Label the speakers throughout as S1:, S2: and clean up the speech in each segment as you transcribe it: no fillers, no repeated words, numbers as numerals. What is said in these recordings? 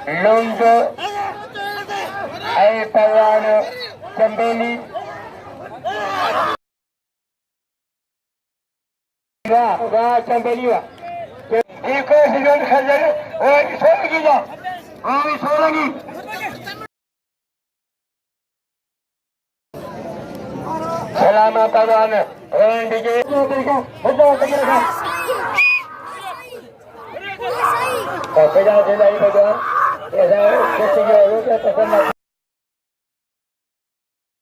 S1: लोंजो आई पहलवान चंबेली वाह चंबेली वाह एक सीजन खजर और सोलगी जा और सोलगी सलामा पहलवान रोहन डीजे पैदा दिलाई भगवान ऐसा कैसे ये हो गया पसंद है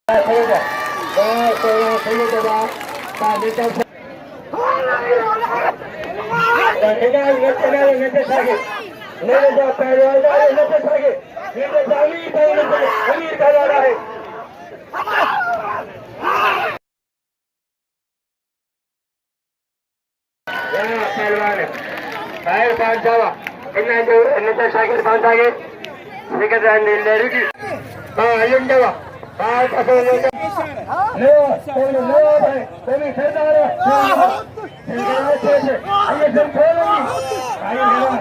S1: सही है सही है बाबा पानी का नचे सागे मेरे जो पहलवान है नचे सागे मेरे जामी पहलवान अमीर पहलवान है या पहलवान बाहर पांच जावा इन्हें जो नचे सागे पांच आगे सिकंदर ने रुकी हां आयम जावा बाहर पसंद लो भाई तुम्हें खेलदार आइए जब खेलोगी आइए मेरा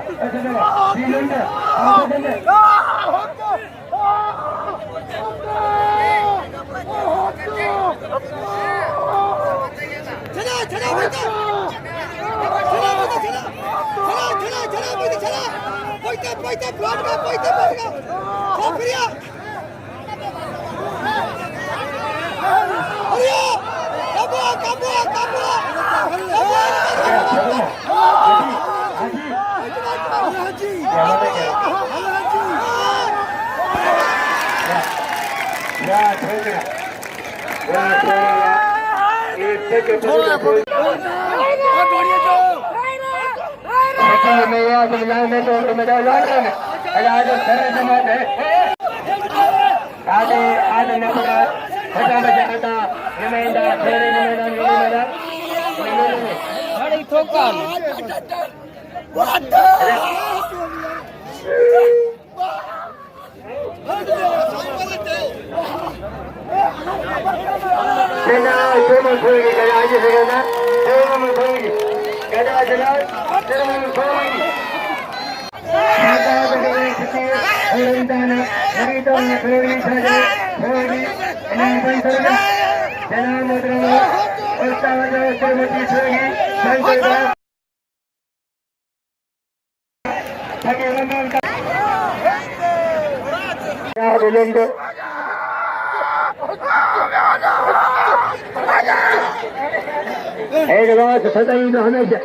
S1: ऐसे मेरा तीन सदाई तो हमेशा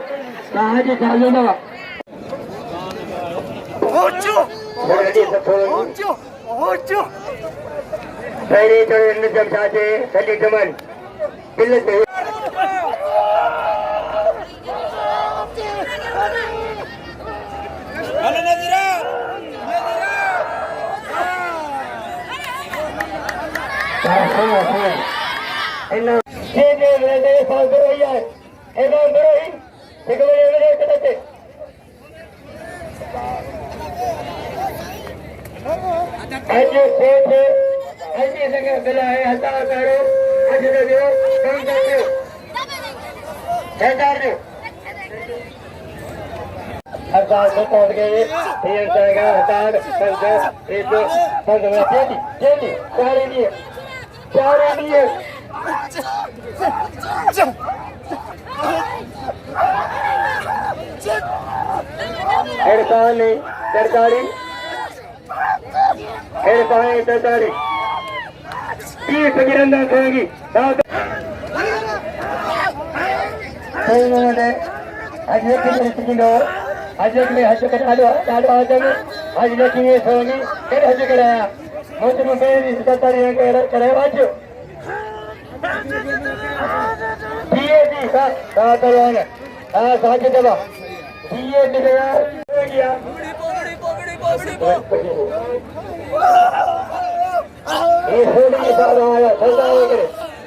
S1: कहा चालू ना पहले तो जब जाते सली जमन पिल्ले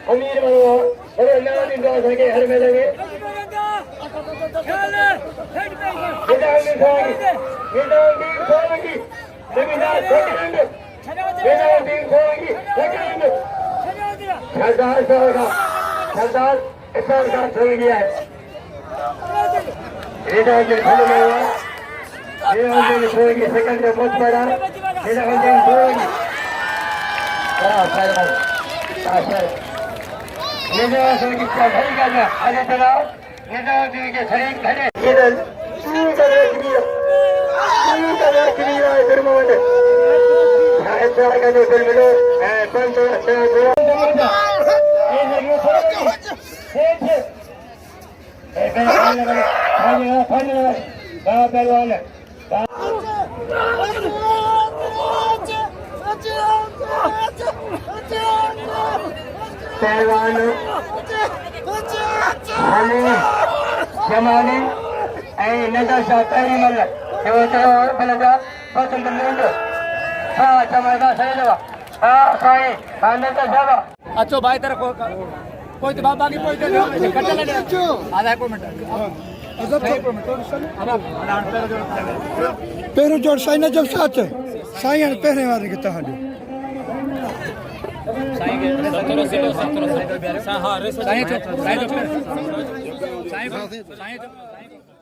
S1: अमीर हर में लगे सरदार इसान का छोड़ गया है ये उनके कोई सेकंड में बहुत बड़ा ये उनके कोई सर ये जो उनकी चढ़ाई करना आगे चला ये जो उनके शरीर खड़े इधर इधर क्लियर है फिर मोहन ऐसा करने फिर मिलो पंच पहलवान जमाने नजर शाह पहली मल पसंद हाँ चमड़ा सही जगह हाँ साईं खाने का जगह
S2: अच्छो भाई तेरा कोई तो बाबा की कोई तो कट ले आधा एक मिनट
S3: पेरू जोड़ साईं ने जब साथ साईं ने पहले वाले किता हां
S2: साईं के 70 हां साईं